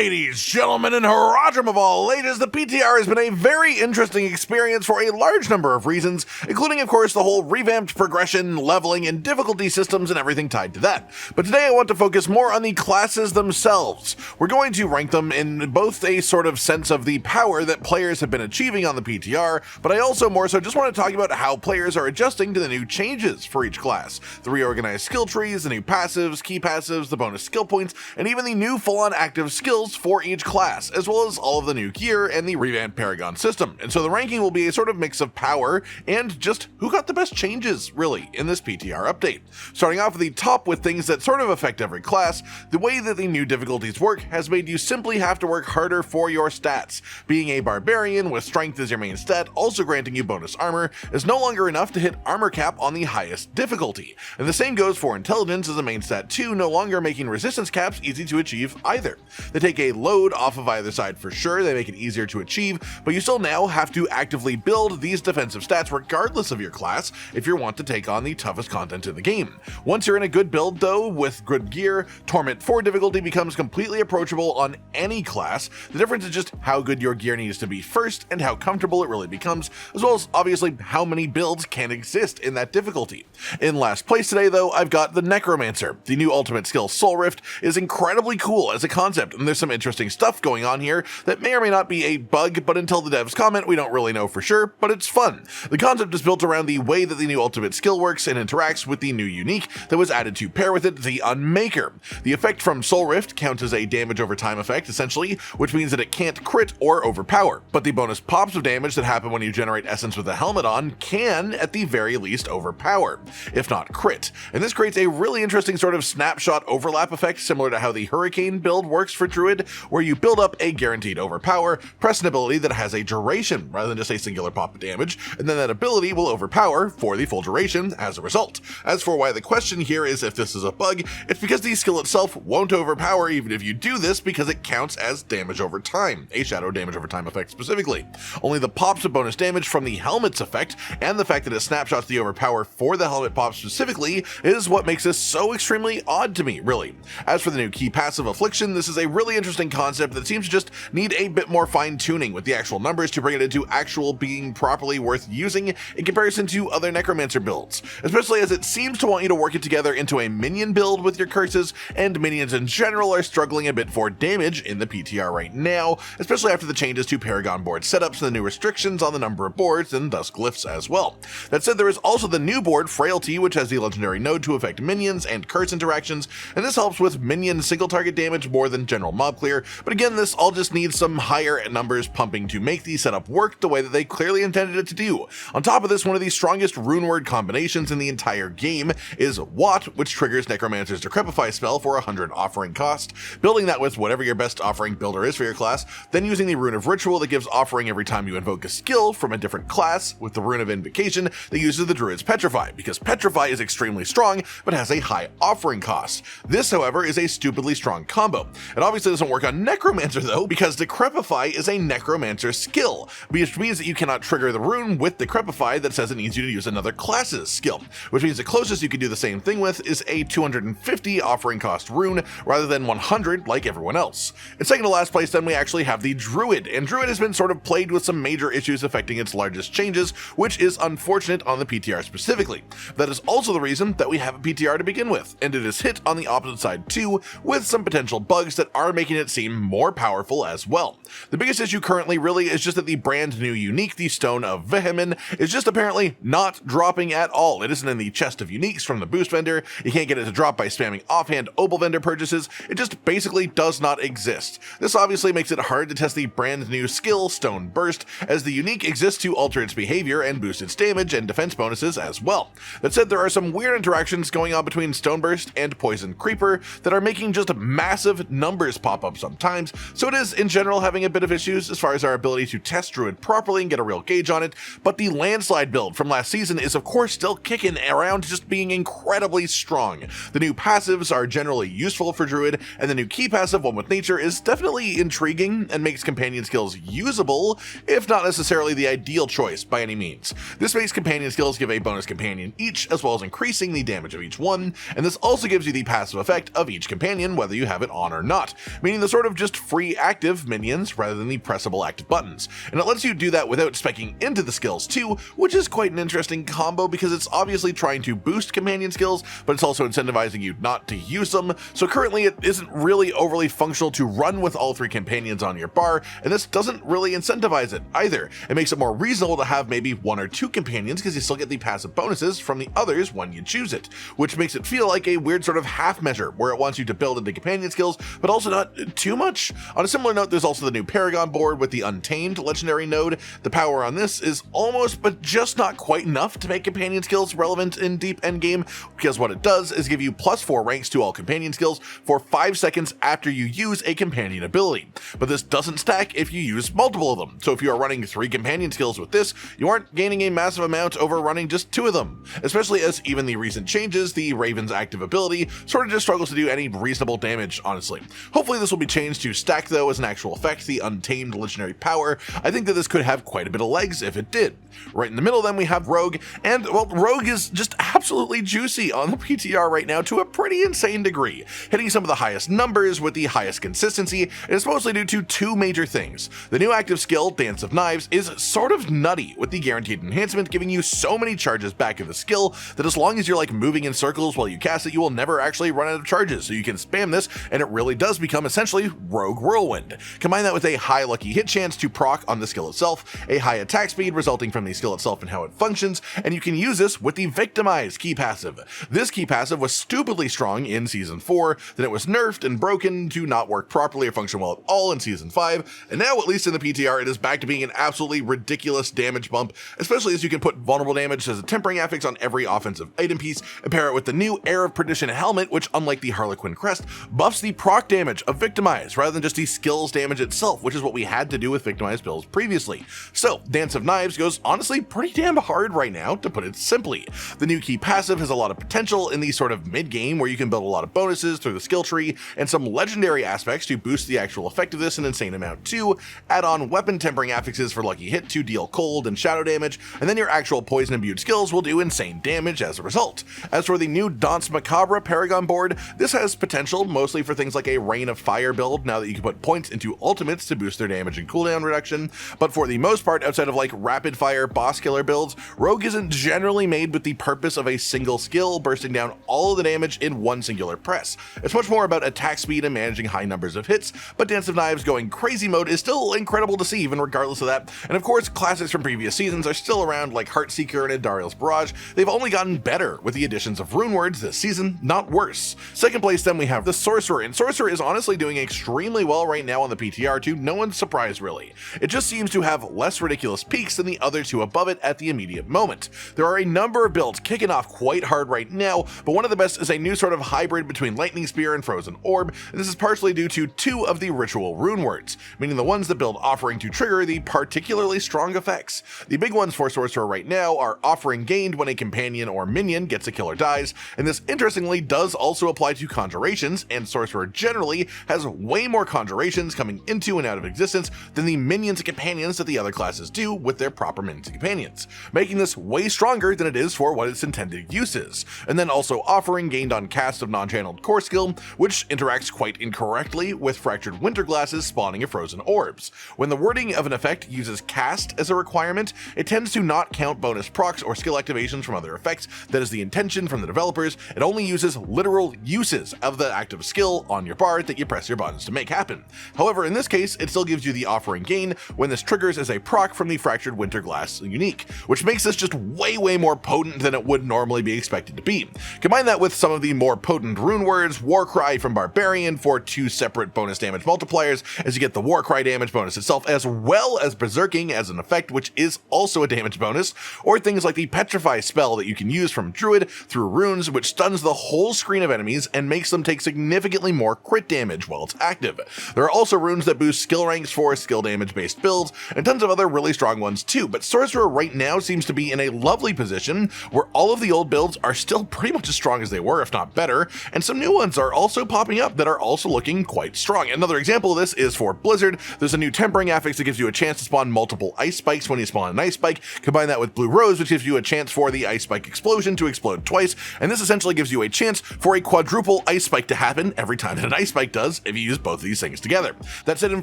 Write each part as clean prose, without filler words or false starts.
Ladies, gentlemen, and haradrim of all ages, the PTR has been a very interesting experience for a large number of reasons, including, of course, the whole revamped progression, leveling, and difficulty systems and everything tied to that. But today I want to focus more on the classes themselves. We're going to rank them in both a sort of sense of the power that players have been achieving on the PTR, but I also more so just want to talk about how players are adjusting to the new changes for each class. The reorganized skill trees, the new passives, key passives, the bonus skill points, and even the new full-on active skills for each class, as well as all of the new gear and the revamped paragon system. And so the ranking will be a sort of mix of power and just who got the best changes, really, in this PTR update. Starting off at the top with things that sort of affect every class, the way that the new difficulties work has made you simply have to work harder for your stats. Being a barbarian with strength as your main stat, also granting you bonus armor, is no longer enough to hit armor cap on the highest difficulty. And the same goes for intelligence as a main stat too, no longer making resistance caps easy to achieve either. They take a load off of either side for sure, they make it easier to achieve, but you still now have to actively build these defensive stats regardless of your class if you want to take on the toughest content in the game. Once you're in a good build though, with good gear, Torment 4 difficulty becomes completely approachable on any class. The difference is just how good your gear needs to be first and how comfortable it really becomes, as well as obviously how many builds can exist in that difficulty. In last place today though, I've got the Necromancer. The new ultimate skill Soul Rift is incredibly cool as a concept, and there's some interesting stuff going on here that may or may not be a bug, but until the devs comment, we don't really know for sure, but it's fun. The concept is built around the way that the new ultimate skill works and interacts with the new unique that was added to pair with it, the Unmaker. The effect from Soul Rift counts as a damage over time effect, essentially, which means that it can't crit or overpower, but the bonus pops of damage that happen when you generate essence with a helmet on can, at the very least, overpower, if not crit. And this creates a really interesting sort of snapshot overlap effect similar to how the Hurricane build works for Druid, where you build up a guaranteed overpower, press an ability that has a duration rather than just a singular pop of damage, and then that ability will overpower for the full duration as a result. As for why the question here is if this is a bug, it's because the skill itself won't overpower even if you do this because it counts as damage over time, a shadow damage over time effect specifically. Only the pops of bonus damage from the helmet's effect and the fact that it snapshots the overpower for the helmet pop specifically is what makes this so extremely odd to me, really. As for the new key passive Affliction, this is a really interesting concept that seems to just need a bit more fine-tuning with the actual numbers to bring it into actual being properly worth using in comparison to other Necromancer builds, especially as it seems to want you to work it together into a minion build with your curses, and minions in general are struggling a bit for damage in the PTR right now, especially after the changes to paragon board setups and the new restrictions on the number of boards and thus glyphs as well. That said, there is also the new board Frailty, which has the legendary node to affect minions and curse interactions, and this helps with minion single target damage more than general mob clear, but again, this all just needs some higher numbers pumping to make the setup work the way that they clearly intended it to do. On top of this, one of the strongest runeword combinations in the entire game is Wat, which triggers Necromancer's Decrepify spell for 100 offering cost, building that with whatever your best offering builder is for your class, then using the Rune of Ritual that gives offering every time you invoke a skill from a different class, with the Rune of Invocation that uses the Druid's Petrify, because Petrify is extremely strong but has a high offering cost. This, however, is a stupidly strong combo. It obviously doesn't work on Necromancer though, because Decrepify is a Necromancer skill, which means that you cannot trigger the rune with Decrepify that says it needs you to use another class's skill, which means the closest you can do the same thing with is a 250 offering cost rune rather than 100 like everyone else. In second to last place then we actually have the Druid, and Druid has been sort of plagued with some major issues affecting its largest changes, which is unfortunate on the PTR specifically. That is also the reason that we have a PTR to begin with, and it is hit on the opposite side too, with some potential bugs that are making it seem more powerful as well. The biggest issue currently really is just that the brand new unique, the Stone of Vehemon, is just apparently not dropping at all. It isn't in the chest of uniques from the boost vendor, you can't get it to drop by spamming offhand Opal vendor purchases, it just basically does not exist. This obviously makes it hard to test the brand new skill Stone Burst, as the unique exists to alter its behavior and boost its damage and defense bonuses as well. That said, there are some weird interactions going on between Stone Burst and Poison Creeper that are making just massive numbers pop up sometimes, so it is in general having a bit of issues as far as our ability to test Druid properly and get a real gauge on it, but the Landslide build from last season is of course still kicking around, just being incredibly strong. The new passives are generally useful for Druid, and the new key passive, One with Nature, is definitely intriguing and makes companion skills usable, if not necessarily the ideal choice by any means. This makes companion skills give a bonus companion each, as well as increasing the damage of each one, and this also gives you the passive effect of each companion whether you have it on or not, meaning meaning the sort of just free active minions rather than the pressable active buttons. And it lets you do that without speccing into the skills too, which is quite an interesting combo because it's obviously trying to boost companion skills, but it's also incentivizing you not to use them. So currently it isn't really overly functional to run with all 3 companions on your bar, and this doesn't really incentivize it either. It makes it more reasonable to have maybe 1 or 2 companions because you still get the passive bonuses from the others when you choose it, which makes it feel like a weird sort of half measure where it wants you to build into companion skills, but also not too much. On a similar note, there's also the new Paragon board with the Untamed legendary node. The power on this is almost but just not quite enough to make companion skills relevant in deep endgame, because what it does is give you +4 ranks to all companion skills for 5 seconds after you use a companion ability. But this doesn't stack if you use multiple of them. So if you are running 3 companion skills with this, you aren't gaining a massive amount over running just 2 of them, especially as even the recent changes, the Raven's active ability sort of just struggles to do any reasonable damage, honestly. Hopefully this will be changed to stack though as an actual effect, the Untamed legendary power. I think that this could have quite a bit of legs if it did. Right in the middle then we have Rogue, and well, Rogue is just absolutely juicy on the PTR right now to a pretty insane degree, hitting some of the highest numbers with the highest consistency, and it's mostly due to 2 major things. The new active skill, Dance of Knives, is sort of nutty, with the guaranteed enhancement giving you so many charges back of the skill that as long as you're like moving in circles while you cast it, you will never actually run out of charges, so you can spam this and it really does become essentially Rogue Whirlwind. Combine that with a high lucky hit chance to proc on the skill itself, a high attack speed resulting from the skill itself and how it functions, and you can use this with the Victimize key passive. This key passive was stupidly strong in Season 4, then it was nerfed and broken to not work properly or function well at all in Season 5, and now at least in the PTR it is back to being an absolutely ridiculous damage bump, especially as you can put vulnerable damage as a tempering affix on every offensive item piece, and pair it with the new Air of Perdition helmet, which unlike the Harlequin crest, buffs the proc damage of Victimize rather than just the skills damage itself, which is what we had to do with Victimize builds previously. So Dance of Knives goes honestly pretty damn hard right now, to put it simply. The new key passive has a lot of potential in the sort of mid-game where you can build a lot of bonuses through the skill tree and some legendary aspects to boost the actual effect of this an insane amount too, add on weapon tempering affixes for lucky hit to deal cold and shadow damage, and then your actual poison imbued skills will do insane damage as a result. As for the new Danse Macabre Paragon board, this has potential mostly for things like a Rain of Fire build now that you can put points into ultimates to boost their damage and cooldown reduction, but for the most part outside of like rapid fire boss killer builds, Rogue isn't generally made with the purpose of a single skill bursting down all of the damage in one singular press. It's much more about attack speed and managing high numbers of hits, but Dance of Knives going crazy mode is still incredible to see even regardless of that, and of course classics from previous seasons are still around like Heartseeker and Adariel's Barrage. They've only gotten better with the additions of runewords this season, not worse. Second place then we have the Sorcerer, and Sorcerer is honestly doing extremely well right now on the PTR to no one's surprise really. It just seems to have less ridiculous peaks than the other 2 above it at the immediate moment. There are a number of builds kicking off quite hard right now, but one of the best is a new sort of hybrid between Lightning Spear and Frozen Orb, and this is partially due to 2 of the ritual runewords, meaning the ones that build Offering to trigger the particularly strong effects. The big ones for Sorcerer right now are Offering gained when a companion or minion gets a kill or dies, and this interestingly does also apply to conjurations, and Sorcerer generally has way more conjurations coming into and out of existence than the minions and companions that the other classes do with their proper minions and companions, making this way stronger than it is for what its intended use is. And then also Offering gained on cast of non-channeled core skill, which interacts quite incorrectly with Fractured Winter Glasses spawning of Frozen Orbs. When the wording of an effect uses cast as a requirement, it tends to not count bonus procs or skill activations from other effects. That is the intention from the developers. It only uses literal uses of the active skill on your bar that you press your buttons to make happen. However, in this case, it still gives you the Offering gain when this triggers as a proc from the Fractured Winter Glass unique, which makes this just way more potent than it would normally be expected to be. Combine that with some of the more potent runewords, Warcry from Barbarian for 2 separate bonus damage multipliers, as you get the Warcry damage bonus itself as well as Berserking as an effect, which is also a damage bonus, or things like the Petrify spell that you can use from Druid through runes, which stuns the whole screen of enemies and makes them take significantly more crit damage while it's active. There are also runes that boost skill ranks for skill damage based builds, and tons of other really strong ones too, but Sorcerer right now seems to be in a lovely position where all of the old builds are still pretty much as strong as they were, if not better, and some new ones are also popping up that are also looking quite strong. Another example of this is for Blizzard. There's a new tempering affix that gives you a chance to spawn multiple ice spikes when you spawn an ice spike. Combine that with Blue Rose, which gives you a chance for the ice spike explosion to explode twice, and this essentially gives you a chance for a quadruple ice spike to happen every time that an ice spike does, if you use both of these things together. That said, in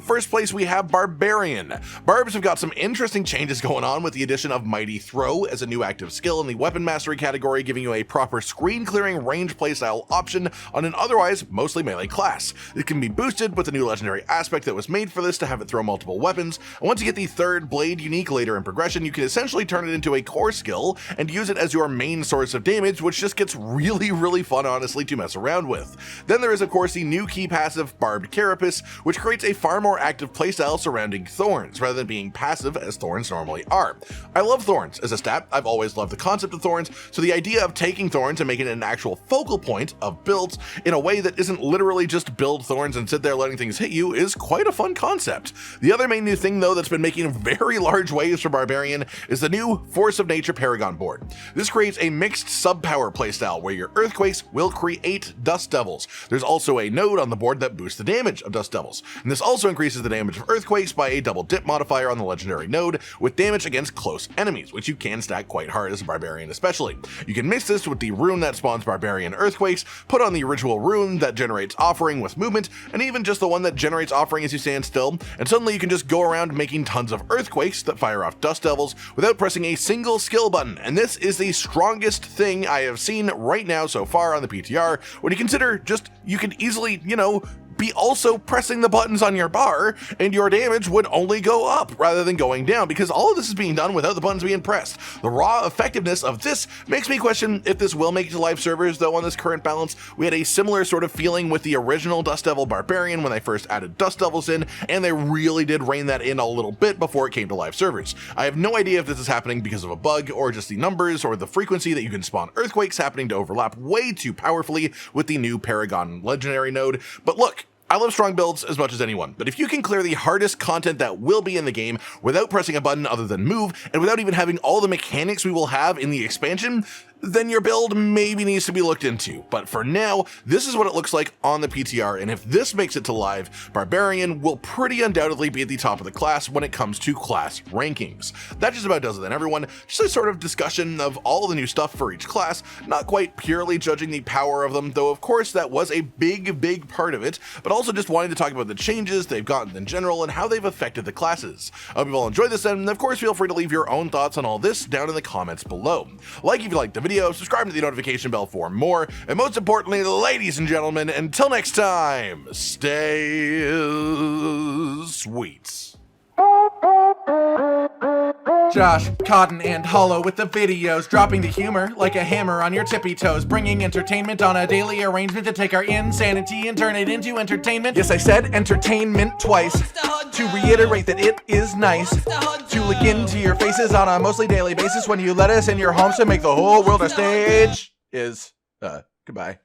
first place we have Barbarian. Barbs have got some interesting changes going on with the addition of Mighty Throw as a new active skill in the weapon mastery category, giving you a proper screen clearing range playstyle option on an otherwise mostly melee class. It can be boosted with a new legendary aspect that was made for this to have it throw multiple weapons, and once you get the third blade unique later in progression, you can essentially turn it into a core skill and use it as your main source of damage, which just gets really fun honestly to mess around with. Then there is of course the new key passive Barbed Carapace, which creates a far more active playstyle surrounding thorns rather than being passive as thorns normally are. I love thorns as a stat. I've always loved the concept of thorns, so the idea of taking thorns and making it an actual focal point of builds in a way that isn't literally just build thorns and sit there letting things hit you is quite a fun concept. The other main new thing though that's been making very large waves for Barbarian is the new Force of Nature Paragon board. This creates a mixed sub-power playstyle where your earthquakes will create dust devils. There's also a node on the board that boosts the damage of dust devils, and this also increases the damage of earthquakes by a double dip modifier on the legendary node with damage against close enemies, which you can stack quite hard as a Barbarian especially. You can mix this with the rune that spawns Barbarian earthquakes, put on the ritual rune that generates offering with movement, and even just the one that generates offering as you stand still, and suddenly you can just go around making tons of earthquakes that fire off dust devils without pressing a single skill button. And this is the strongest thing I have seen right now so far on the PTR when you consider just you can easily, be also pressing the buttons on your bar and your damage would only go up rather than going down, because all of this is being done without the buttons being pressed. The raw effectiveness of this makes me question if this will make it to live servers, though on this current balance we had a similar sort of feeling with the original Dust Devil Barbarian when they first added Dust Devils in, and they really did rein that in a little bit before it came to live servers. I have no idea if this is happening because of a bug or just the numbers or the frequency that you can spawn earthquakes happening to overlap way too powerfully with the new Paragon legendary node, but look, I love strong builds as much as anyone, but if you can clear the hardest content that will be in the game without pressing a button other than move, and without even having all the mechanics we will have in the expansion, then your build maybe needs to be looked into. But for now, this is what it looks like on the PTR, and if this makes it to live, Barbarian will pretty undoubtedly be at the top of the class when it comes to class rankings. That just about does it then, everyone. Just a sort of discussion of all of the new stuff for each class, not quite purely judging the power of them, though of course that was a big part of it, but also just wanting to talk about the changes they've gotten in general and how they've affected the classes. I hope you've all enjoyed this, and of course feel free to leave your own thoughts on all this down in the comments below. Like if you liked the video, subscribe to the notification bell for more, and most importantly, ladies and gentlemen, until next time, stay sweet. Josh, Cotton, and Hollow with the videos, dropping the humor like a hammer on your tippy toes, bringing entertainment on a daily arrangement to take our insanity and turn it into entertainment. Yes, I said entertainment twice, to reiterate that it is nice to look into your faces on a mostly daily basis when you let us in your homes to make the whole world a stage. Goodbye.